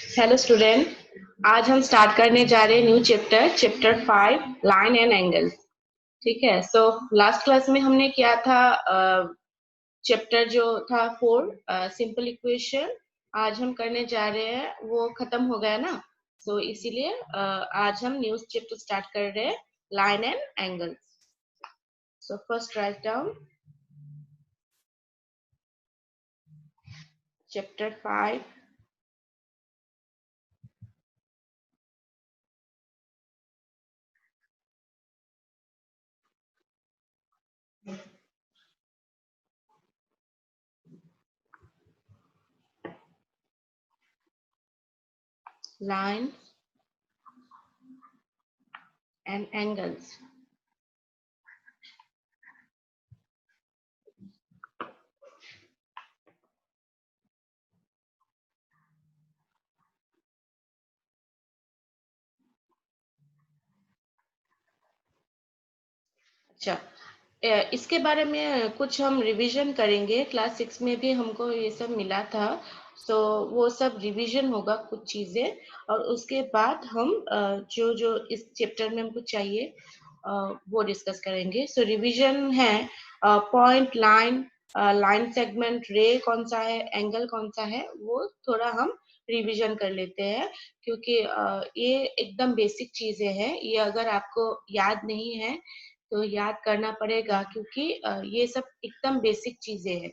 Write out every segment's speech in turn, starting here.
Hello student. आज हम start करने जा रहे हैं new chapter 5 line and angle. ठीक है। सो लास्ट क्लास में हमने किया था चैप्टर जो था 4 सिंपल इक्वेशन। आज हम करने जा रहे हैं, वो खत्म हो गया ना। सो इसीलिए आज हम न्यू चैप्टर स्टार्ट कर रहे हैं, line and angle. So first right down chapter 5 line and angles. अच्छा, इसके बारे में कुछ हम रिवीजन करेंगे। क्लास 6 में भी हमको ये सब मिला था। सो वो सब रिवीजन होगा कुछ चीजें, और उसके बाद हम जो जो इस चैप्टर में हमको चाहिए वो डिस्कस करेंगे। सो रिवीजन है, पॉइंट, लाइन, लाइन सेगमेंट, रे कौन सा है, एंगल कौन सा है, वो थोड़ा हम रिवीजन कर लेते हैं। क्योंकि ये एकदम बेसिक चीजें हैं। ये अगर आपको याद नहीं है तो याद करना पड़ेगा, क्योंकि ये सब एकदम बेसिक चीजें हैं।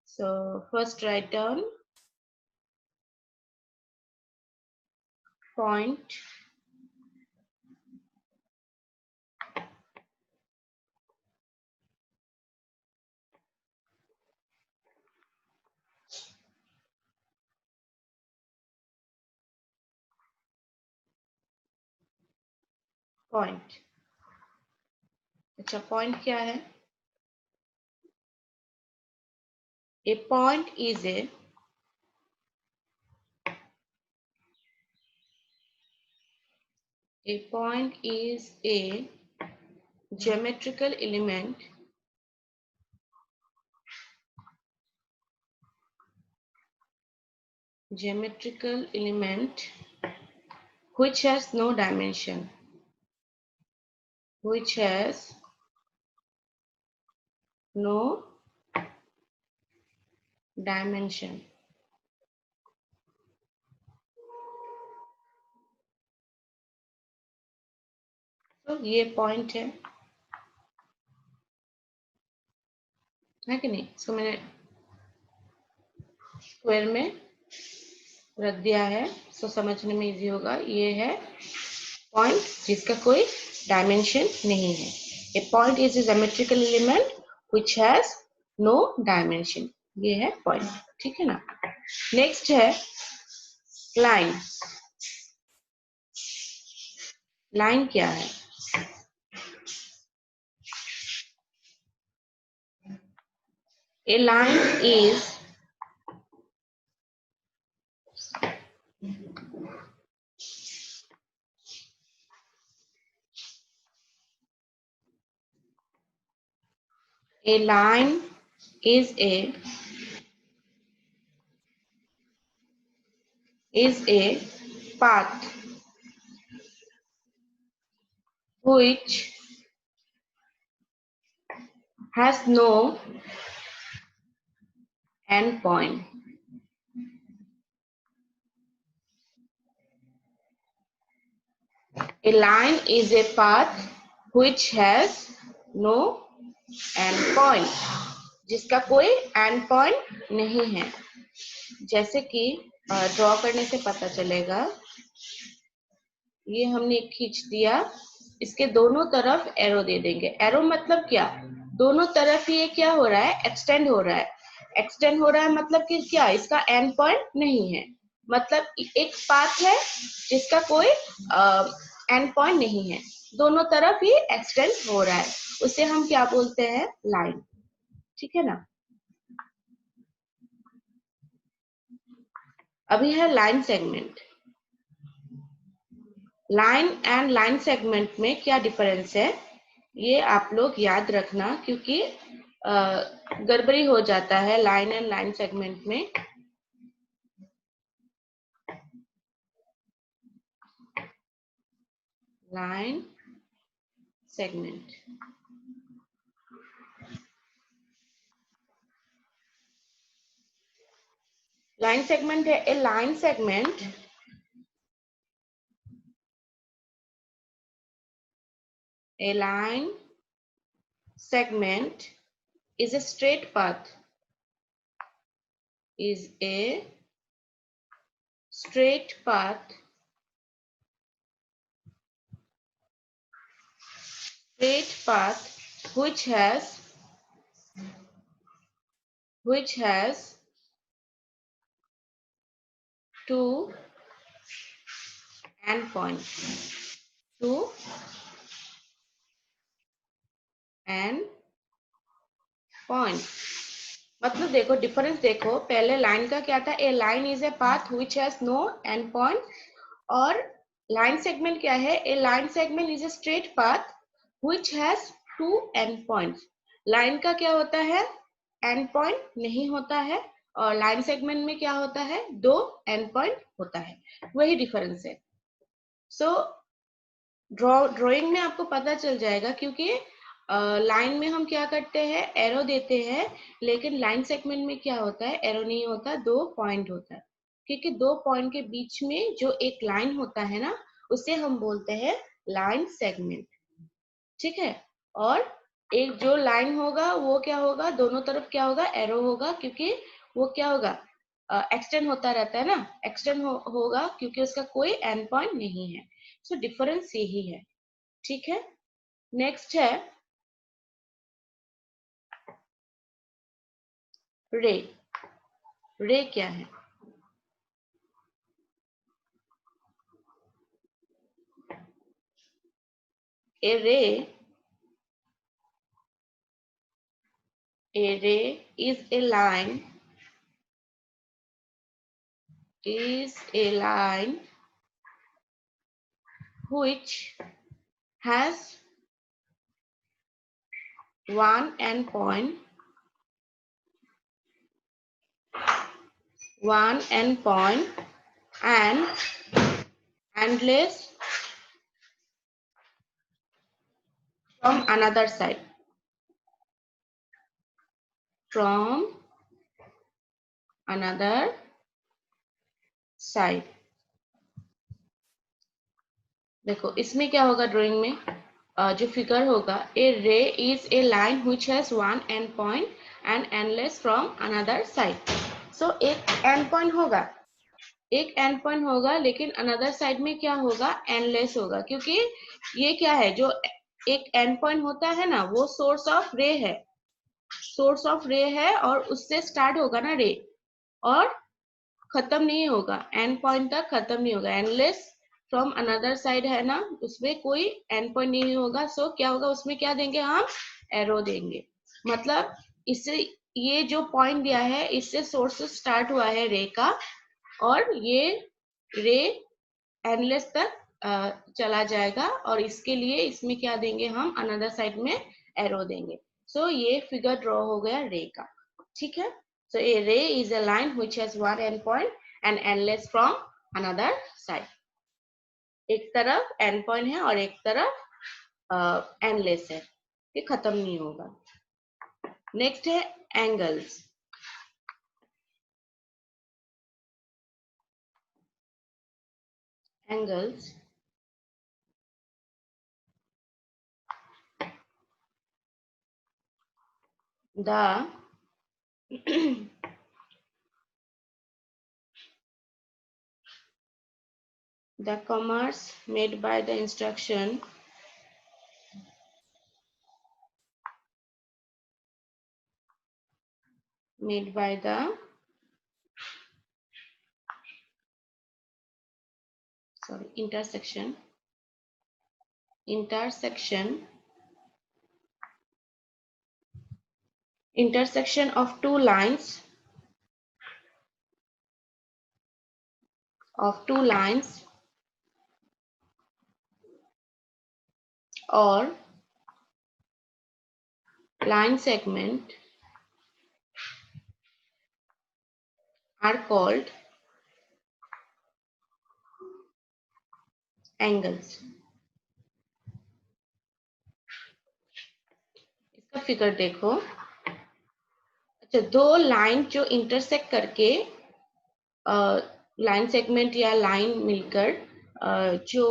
So first right down point, point. अच्छा, पॉइंट क्या है? A point is a geometrical element which has no dimension, which has no dimension। तो ये पॉइंट है कि नहीं? इसको मैंने स्क्वायर में रख दिया है, सो समझने में इजी होगा। ये है पॉइंट जिसका कोई डायमेंशन नहीं है। A point is a geometrical element which has no dimension. ये है पॉइंट, ठीक है ना। नेक्स्ट है लाइन। लाइन क्या है? A line is a line is a path which has no end point। A line is a path which has no end point, जिसका कोई end point नहीं है। जैसे कि ड्रॉ करने से पता चलेगा। ये हमने खींच दिया, इसके दोनों तरफ एरो दे देंगे। एरो मतलब क्या? दोनों तरफ ये क्या हो रहा है? एक्सटेंड हो रहा है। एक्सटेंड हो रहा है मतलब कि क्या? इसका एंड पॉइंट नहीं है। मतलब एक पाथ है जिसका कोई एंड पॉइंट नहीं है, दोनों तरफ ये एक्सटेंड हो रहा है, उसे हम क्या बोलते हैं? लाइन। ठीक है ना। अभी है line segment. Line and line segment में क्या डिफरेंस है, ये आप लोग याद रखना, क्योंकि गड़बड़ी हो जाता है लाइन एंड लाइन सेगमेंट में। line segment. लाइन सेगमेंट है a line segment a line segment is a straight path is a straight path which has two endpoints, two endpoints. मतलब देखो डिफरेंस देखो, पहले लाइन का क्या था, a line is a path which has no end point, और line segment क्या है, a line segment is a straight path which has two end points. Line का क्या होता है, एंड पॉइंट नहीं होता है, और लाइन सेगमेंट में क्या होता है, दो एंड पॉइंट होता है, वही डिफरेंस है. सो ड्राइंग में आपको पता चल जाएगा, क्योंकि लाइन में हम क्या करते हैं, एरो देते हैं, लेकिन लाइन सेगमेंट में क्या होता है, एरो नहीं होता, दो पॉइंट होता है, क्योंकि दो पॉइंट के बीच में जो एक लाइन होता है ना, उसे हम बोलते हैं लाइन सेगमेंट. ठीक है. और एक जो लाइन होगा वो क्या होगा, दोनों तरफ क्या होगा, एरो होगा, क्योंकि वो क्या होगा, एक्सटेंड होता रहता है ना, एक्सटेंड होगा क्योंकि उसका कोई एंड पॉइंट नहीं है. सो डिफरेंस यही है. ठीक है. नेक्स्ट है रे. रे क्या है, ए रे is a line which has one endpoint and endless from another side. From another side. देखो इसमें क्या होगा, ड्राइंग में जो फिगर होगा, a ray is a line which has one end point and endless from another side. So एक end point होगा, एक एंड पॉइंट होगा, लेकिन अनदर साइड में क्या होगा, एंडलेस होगा, क्योंकि ये क्या है, जो एक एंड पॉइंट होता है ना, वो सोर्स ऑफ रे है, सोर्स ऑफ रे है, और उससे स्टार्ट होगा ना रे, और खत्म नहीं होगा, एंड पॉइंट तक खत्म नहीं होगा. एंडलेस फ्रॉम अनदर साइड है ना, उसमें कोई एंड पॉइंट नहीं होगा. सो क्या होगा, उसमें क्या देंगे हम, एरो देंगे. मतलब इससे ये जो पॉइंट दिया है, इससे सोर्स स्टार्ट हुआ है रे का, और ये रे एंडलेस तक चला जाएगा, और इसके लिए इसमें क्या देंगे हम, अनदर साइड में एरो देंगे. सो ये फिगर ड्रॉ हो गया रे का. ठीक है. सो ए ray is a line which has one end point and endless from another side. एक तरफ एंड पॉइंट है और एक तरफ एंडलेस है, ये खत्म नहीं होगा. नेक्स्ट है angles. Angles the the commas made by the instruction made by the intersection of two lines or line segment are called angles. इसका फिगर देखो। अच्छा, दो लाइन जो इंटरसेक्ट करके लाइन सेगमेंट या लाइन मिलकर जो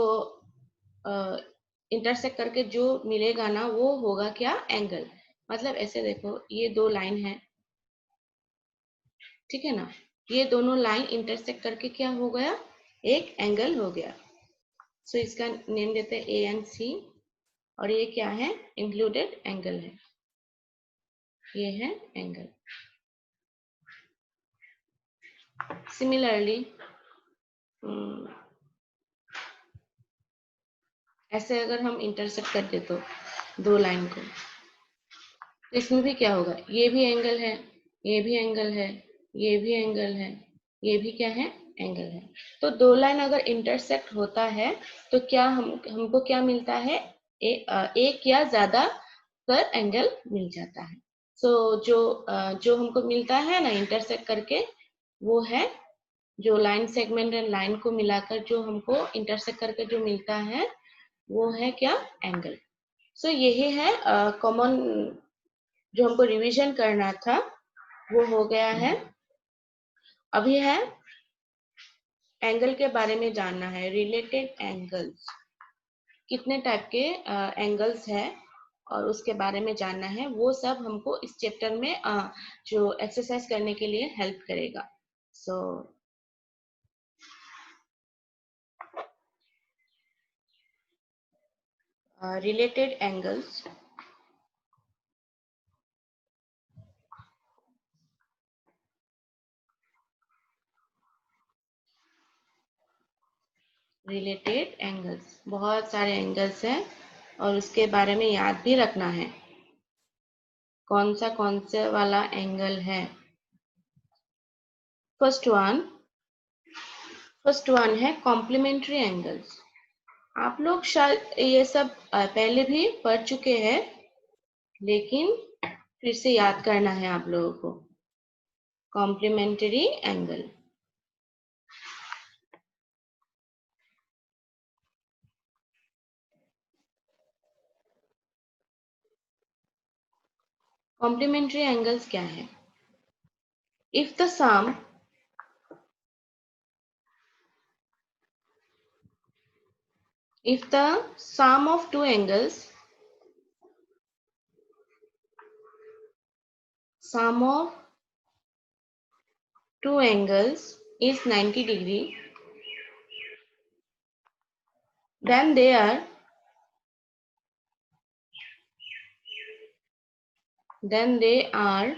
इंटरसेक्ट करके जो मिलेगा ना वो होगा क्या? एंगल। मतलब ऐसे देखो, ये दो लाइन है, ठीक है ना, ये दोनों लाइन इंटरसेक्ट करके क्या हो गया? एक एंगल हो गया। सो इसका नेम देते हैं ए एंड सी, और ये क्या है? इंक्लूडेड एंगल है, ये है एंगल। सिमिलरली ऐसे अगर हम इंटरसेक्ट कर दे तो दो लाइन को, तो इसमें भी क्या होगा? ये भी एंगल है, ये भी एंगल है, ये भी एंगल है, ये भी क्या है? एंगल है। तो दो लाइन अगर इंटरसेक्ट होता है तो क्या हमको क्या मिलता है? एक या ज्यादा पर एंगल मिल जाता है। सो जो हमको मिलता है ना इंटरसेक्ट करके, वो है जो लाइन सेगमेंट एंड लाइन को मिलाकर जो हमको इंटरसेक्ट करके जो मिलता है, वो है क्या? एंगल। सो यही है कॉमन जो हमको रिवीजन करना था, वो हो गया है। अभी है एंगल के बारे में जानना है, रिलेटेड एंगल्स, कितने टाइप के एंगल्स है और उसके बारे में जानना है। वो सब हमको इस चैप्टर में जो एक्सरसाइज करने के लिए हेल्प करेगा। सो रिलेटेड एंगल्स, रिलेटेड एंगल्स, बहुत सारे एंगल्स हैं और उसके बारे में याद भी रखना है कौन सा वाला एंगल है। फर्स्ट वन है कॉम्प्लीमेंट्री एंगल्स। आप लोग शायद ये सब पहले भी पढ़ चुके हैं, लेकिन फिर से याद करना है आप लोगों को। कॉम्प्लीमेंट्री एंगल, कॉम्प्लीमेंट्री एंगल्स क्या है? If the sum of two angles, sum of two angles is 90 degree, then they are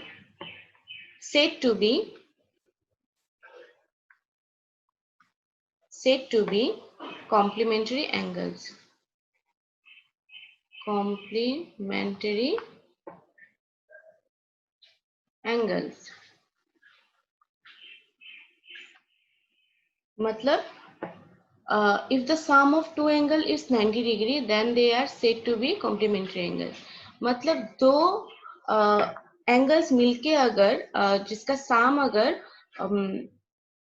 said to be complementary angles. Complementary angles मतलब if the sum of two angle is 90 degree, then they are said to be complementary angles. मतलब दो angles मिलके अगर जिसका साम अगर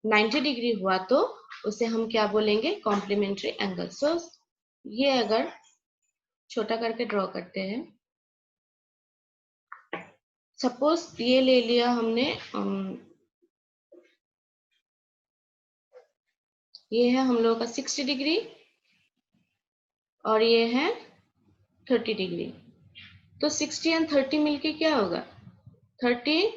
90 degree हुआ तो उसे हम क्या बोलेंगे? Complementary angle. सो ये अगर छोटा करके ड्रॉ करते हैं, सपोज ये ले लिया हमने, ये है हम लोगों का 60 डिग्री और ये है 30 डिग्री। तो 60 एंड 30 मिलके क्या होगा? 30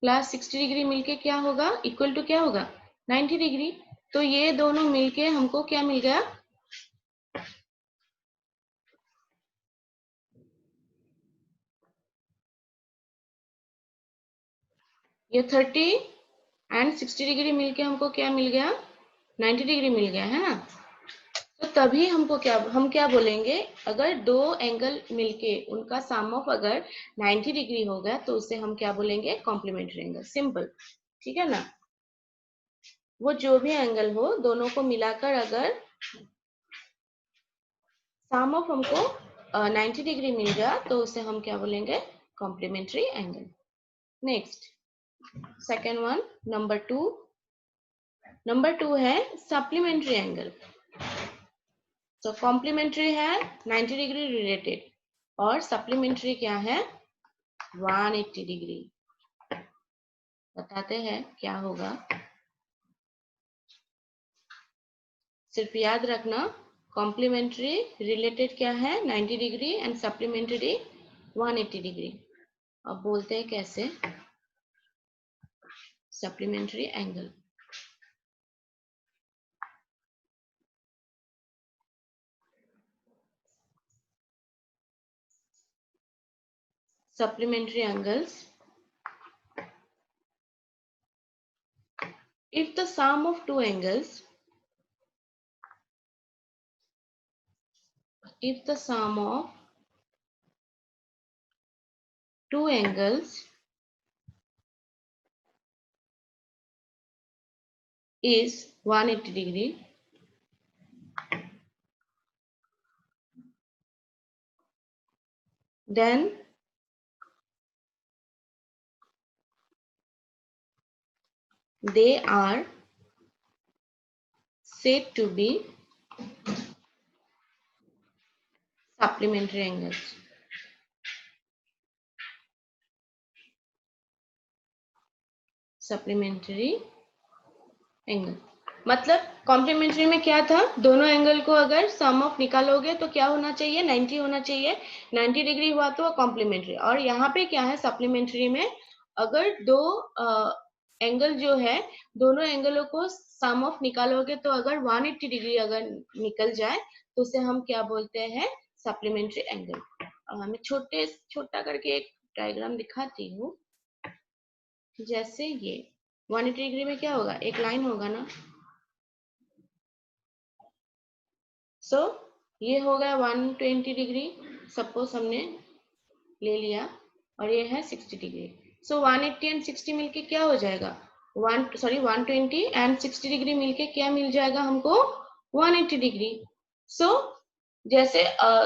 प्लस 60 डिग्री मिलके क्या होगा? इक्वल टू क्या होगा? 90 डिग्री। तो ये दोनों मिलके हमको क्या मिल गया? ये 30 एंड 60 डिग्री मिलके हमको क्या मिल गया? 90 डिग्री मिल गया है ना। तो तभी हमको हम क्या बोलेंगे? अगर दो एंगल मिलके उनका सम ऑफ अगर 90 डिग्री होगा तो उसे हम क्या बोलेंगे? Complementary angle. सिंपल, ठीक है ना। वो जो भी एंगल हो, दोनों को मिलाकर अगर सम ऑफ हमको 90 डिग्री मिल गया तो उसे हम क्या बोलेंगे? Complementary angle. Next, second one, number two है सप्लीमेंट्री एंगल। तो कॉम्प्लीमेंट्री है 90 डिग्री रिलेटेड और सप्लीमेंट्री क्या है? 180 डिग्री। बताते हैं क्या होगा। सिर्फ याद रखना, कॉम्प्लीमेंट्री रिलेटेड क्या है 90 डिग्री एंड सप्लीमेंट्री 180 डिग्री। अब बोलते हैं कैसे। Supplementary angle, supplementary angles, if the sum of two angles, if the sum of two angles is 180 degree, then they are said to be supplementary angles. Supplementary angle मतलब complementary में क्या था, दोनों angle को अगर सम ऑफ निकालोगे तो क्या होना चाहिए 90 होना चाहिए, 90 डिग्री हुआ तो कॉम्प्लीमेंट्री। और यहाँ पे क्या है सप्लीमेंट्री में, अगर दो एंगल जो है दोनों एंगलों को सम ऑफ निकालोगे तो अगर 180 डिग्री अगर निकल जाए तो उसे हम क्या बोलते हैं सप्लीमेंट्री एंगल। मैं छोटा करके एक डायग्राम दिखाती हूँ। जैसे ये 180 डिग्री में क्या होगा, एक लाइन होगा ना। सो ये हो गया 120 डिग्री, सपोज हमने ले लिया, और ये है 60 डिग्री। सो 180 एंड 60 मिलके क्या हो जाएगा, 120 एंड 60 डिग्री मिलके क्या मिल जाएगा हमको 180 डिग्री। सो जैसे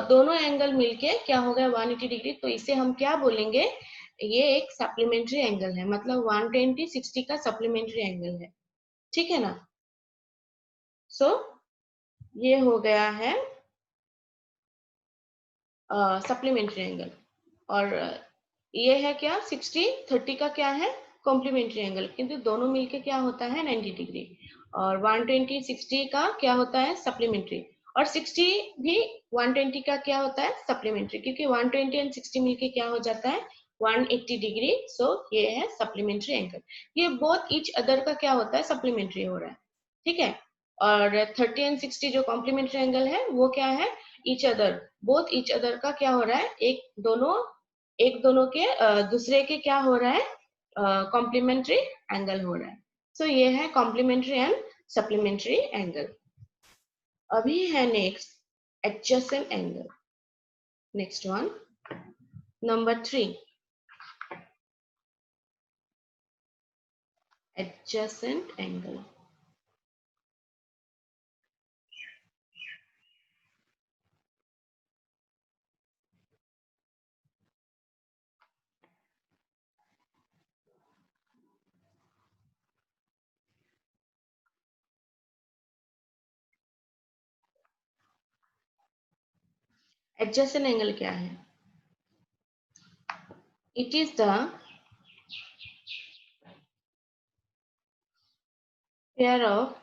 दोनों एंगल मिलके क्या हो गया 180 डिग्री, तो इसे हम क्या बोलेंगे, ये एक सप्लीमेंट्री एंगल है, मतलब 120 60 का सप्लीमेंट्री एंगल है, ठीक है ना। सो ये हो गया है सप्लीमेंट्री एंगल। और ये है क्या 60 30 का क्या है कॉम्प्लीमेंट्री एंगल, किंतु दोनों मिलके क्या होता है 90 डिग्री। और 120 60 का क्या होता है सप्लीमेंट्री, और 60 भी 120 का क्या होता है सप्लीमेंट्री, क्योंकि 120 एंड 60 मिलके क्या हो जाता है 180 डिग्री। सो ये है सप्लीमेंट्री एंगल। ये बोथ ईच अदर का क्या होता है सप्लीमेंट्री हो रहा है, ठीक है। और 30 एंड 60 जो कॉम्प्लीमेंट्री एंगल है वो क्या है each other, both each other का क्या हो रहा है, एक दोनों के दूसरे के क्या हो रहा है कॉम्प्लीमेंट्री एंगल हो रहा है। सो ये है कॉम्प्लीमेंट्री एंड सप्लीमेंट्री एंगल। अभी है next adjacent angle. Next one number 3, adjacent angle. Adjacent angle क्या है, it is the pair of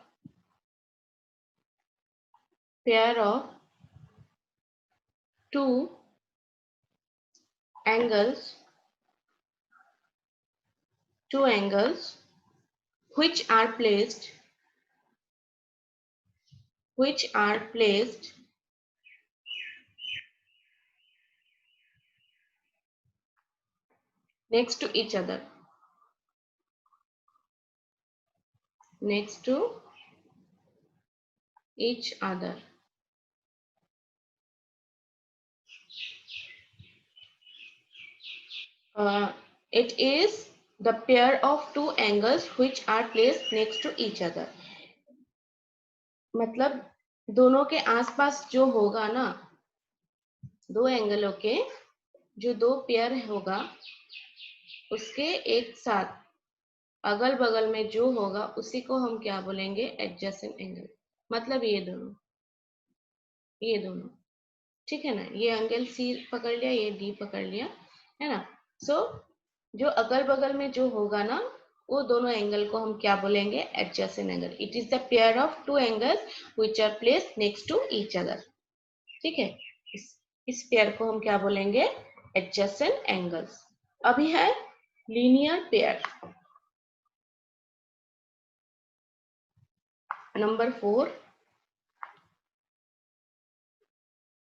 two angles which are placed next to each other, next to each other. It is the pair of two angles which are placed next to each other. मतलब दोनों के आसपास जो होगा ना, दो एंगलों के जो दो पेयर होगा उसके एक साथ अगल बगल में जो होगा उसी को हम क्या बोलेंगे एडजेसेंट एंगल। मतलब ये दोनों, ठीक है ना। ये एंगल सी पकड़ लिया, ये डी पकड़ लिया, है ना। सो जो अगल बगल में जो होगा ना, वो दोनों एंगल को हम क्या बोलेंगे? Adjacent angle. It is the pair of two angles which are placed next to each other. ठीक है, इस पेयर को हम क्या बोलेंगे? Adjacent angles. अभी है linear pair. Number 4,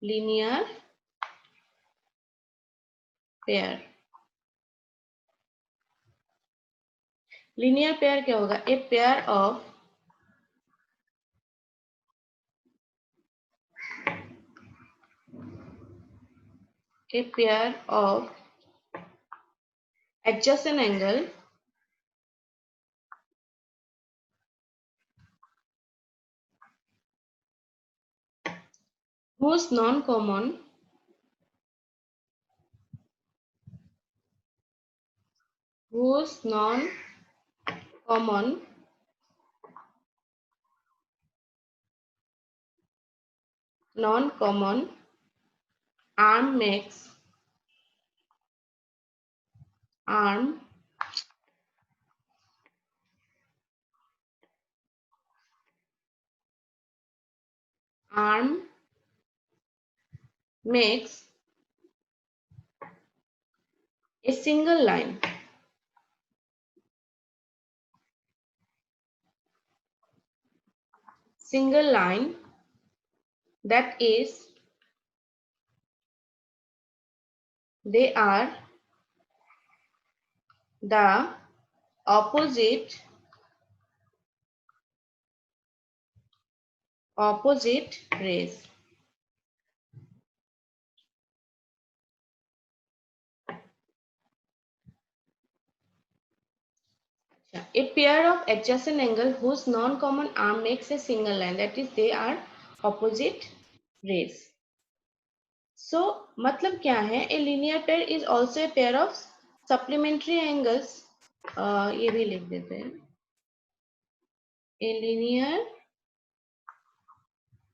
linear pair. Linear pair क्या होगा? A pair of adjacent angle whose non-common non-common arm makes a single line that is they are the opposite rays. A pair of adjacent angle whose non-common arm makes a single line, that is they are opposite rays. So मतलब क्या है? A linear pair is also a pair of supplementary angles. ये भी लिख देते हैं। A linear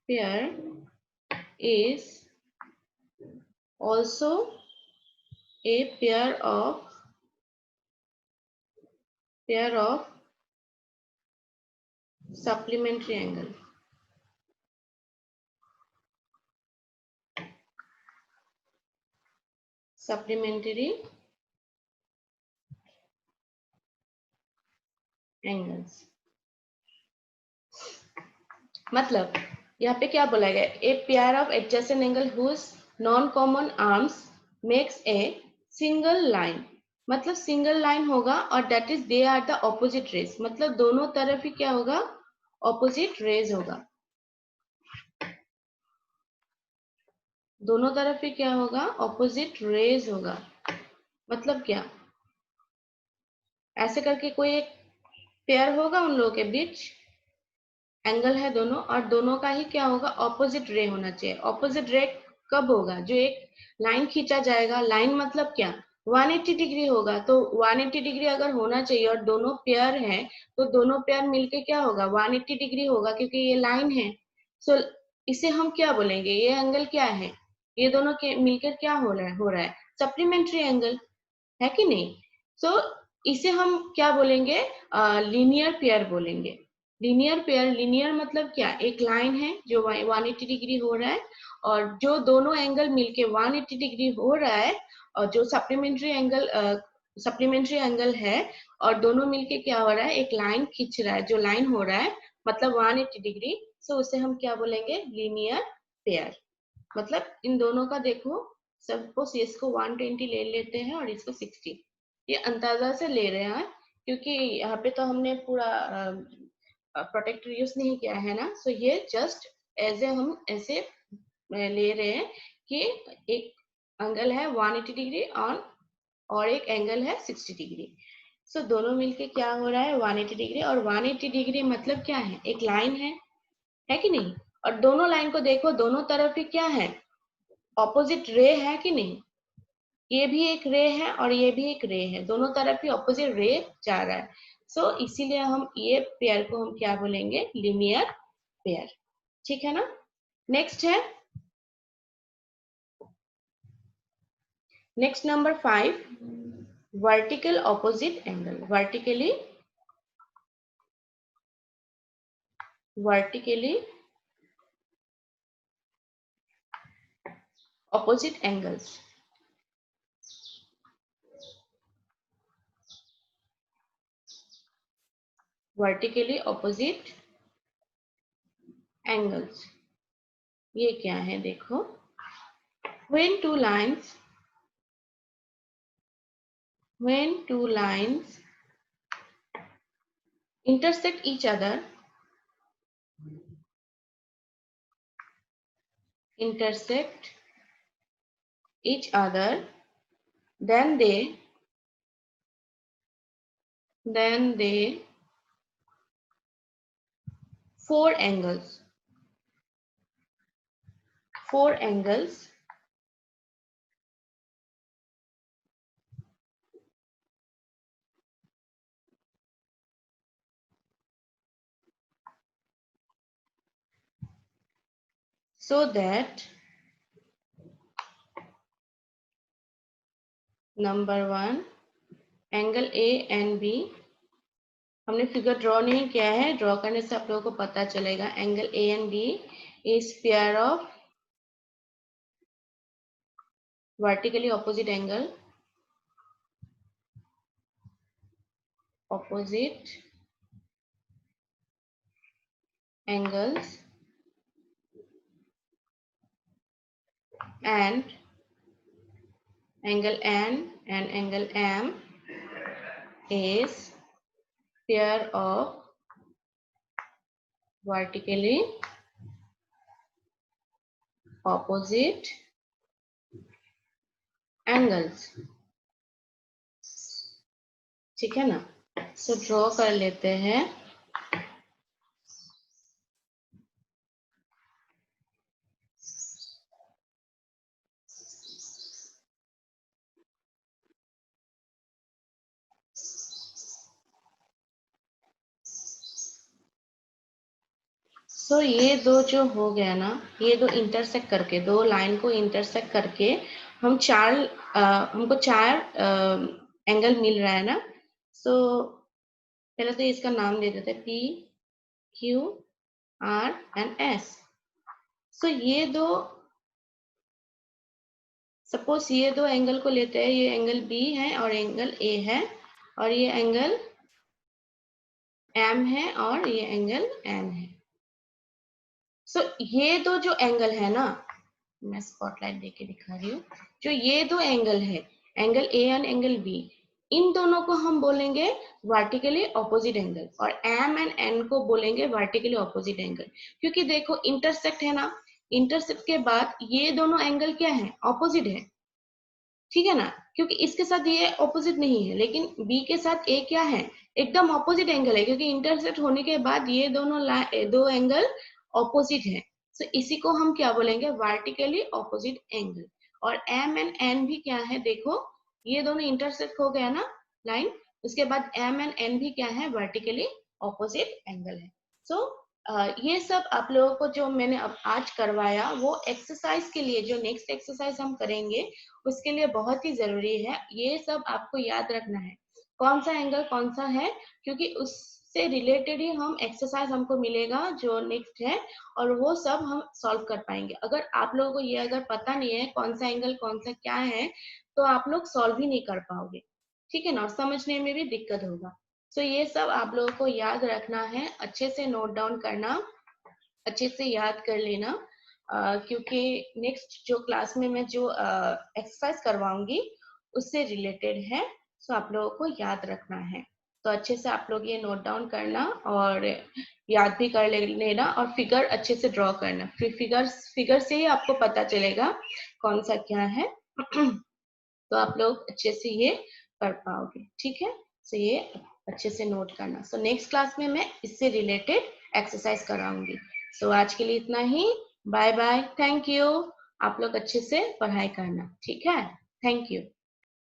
pair is also a pair of supplementary angle. Supplementary angles मतलब यहाँ पे क्या बोला गया? A pair of adjacent angle whose non common arms makes a single line. मतलब सिंगल लाइन होगा और that is they are the opposite rays. मतलब दोनों तरफ ही क्या होगा? ऑपोजिट रेज होगा। दोनों तरफ ही क्या होगा? ऑपोजिट रेज होगा। मतलब क्या? ऐसे करके कोई एक पेयर होगा उन लोगों के बीच, एंगल है दोनों, और दोनों का ही क्या होगा? ऑपोजिट रे होना चाहिए। ऑपोजिट रे कब होगा? जो एक लाइन खींचा जाएगा, लाइन मतलब क्या? 180 डिग्री होगा। तो 180 डिग्री अगर होना चाहिए और दोनों पेयर हैं, तो दोनों पेयर मिलके क्या होगा? 180 डिग्री होगा, क्योंकि ये लाइन है। सो इसे हम क्या बोलेंगे? ये एंगल क्या है? ये दोनों के मिलकर क्या हो रहा है? सप्लीमेंट्री एंगल, है कि नहीं? सो इसे हम क्या बोलेंगे? लीनियर पेयर बोलेंगे। लीनियर मतलब क्या? एक लाइन है जो 180 डिग्री हो रहा है, और जो दोनों एंगल मिलके 180 डिग्री हो रहा है, और जो सप्लीमेंट्री एंगल है, और दोनों मिलके क्या हो रहा है? एक लाइन खींच रहा है। जो लाइन हो रहा है मतलब 180 डिग्री। सो उसे हम क्या बोलेंगे? Linear pair. मतलब इन दोनों का देखो, सपोज इसको 120 ले लेते हैं और इसको 60। ये अंदाजा से ले रहे हैं, क्योंकि यहाँ पे तो हमने पूरा प्रोटेक्टर यूज नहीं किया है ना। सो ये जस्ट एज ए हम ऐसे ले रहे हैं कि एक एंगल है 180 डिग्री और एक एंगल है 60 डिग्री। सो दोनों मिलके क्या हो रहा है? 180 डिग्री। और 180 डिग्री मतलब क्या है? एक लाइन है कि नहीं? और दोनों लाइन को देखो, दोनों तरफ ही क्या है? ऑपोजिट रे है कि नहीं? ये भी एक रे है और ये भी एक रे है, दोनों तरफ ही ऑपोजिट रे जा रहा है। सो इसीलिए हम ये पेयर को हम क्या बोलेंगे? Linear pair. ठीक है ना? नेक्स्ट है next number 5, vertical opposite angle. Vertically opposite angles। Vertically opposite angles ये क्या है देखो। when two lines intersect each other, then they four angles so that number 1 angle A and B. हमने figure draw नहीं किया है, draw करने से आप लोगों को पता चलेगा। Angle A and B is pair of vertically opposite angles and angle N and angle M is pair of vertically opposite angles। ठीक है ना। सो ड्रॉ कर लेते हैं। सो ये दो जो हो गया ना, ये दो इंटरसेक्ट करके, दो लाइन को इंटरसेक्ट करके हम हमको चार एंगल मिल रहा है ना। सो पहले तो इसका नाम दे देते हैं P, Q, R and S। सो ये दो, सपोज ये दो एंगल को लेते हैं, ये एंगल B है और एंगल A है, और ये एंगल M है और ये एंगल N है। सो ये दो जो एंगल है ना, मैं स्पॉटलाइट देके दिखा रही हूँ। जो ये दो एंगल है, angle A and angle b, इन दोनों को हम बोलेंगे वर्टिकली ऑपोजिट एंगल, और एम एंड एन को बोलेंगे वर्टिकली ऑपोजिट एंगल। क्योंकि देखो इंटरसेक्ट है ना, इंटरसेक्ट के बाद ये दोनों एंगल क्या है, ऑपोजिट है। ठीक है ना, क्योंकि इसके साथ ये ऑपोजिट नहीं है, लेकिन बी के साथ ए क्या है, एकदम ऑपोजिट एंगल है, क्योंकि इंटरसेक्ट होने के बाद ये दोनों दो एंगल ऑपोजिट है। सो इसी को हम क्या बोलेंगे, वर्टिकली ऑपोजिट एंगल। और एम एंड एन भी क्या है, देखो ये दोनों इंटरसेक्ट हो गया ना लाइन, उसके बाद एम एंड एन भी क्या है, वर्टिकली ऑपोजिट एंगल है। सो ये सब आप लोगों को जो मैंने अब आज करवाया, वो एक्सरसाइज के लिए, जो नेक्स्ट एक्सरसाइज हम करेंगे उसके लिए बहुत ही जरूरी है। ये सब आपको याद रखना है, कौन सा एंगल कौन सा है, क्योंकि उससे रिलेटेड ही हम एक्सरसाइज हमको मिलेगा जो नेक्स्ट है, और वो सब हम सॉल्व कर पाएंगे। अगर आप लोगों को ये अगर पता नहीं है कौन सा एंगल कौन सा क्या है, तो आप लोग सॉल्व ही नहीं कर पाओगे। ठीक है ना, और समझने में भी दिक्कत होगा। सो ये सब आप लोगों को याद रखना है, अच्छे से नोट डाउन करना, अच्छे से याद कर लेना, क्योंकि नेक्स्ट जो क्लास में मैं जो एक्सरसाइज करवाऊंगी उससे रिलेटेड है। सो आप लोगों को याद रखना है, तो अच्छे से आप लोग ये नोट डाउन करना और याद भी कर लेना, और फिगर अच्छे से ड्रॉ करना। फिगर से ही आपको पता चलेगा कौन सा क्या है। तो आप लोग अच्छे से ये कर पाओगे। ठीक है, सो ये अच्छे से नोट करना। सो नेक्स्ट क्लास में मैं इससे रिलेटेड एक्सरसाइज कराऊंगी। सो आज के लिए इतना ही, बाय बाय, थैंक यू। आप लोग अच्छे से पढ़ाई करना, ठीक है, थैंक यू।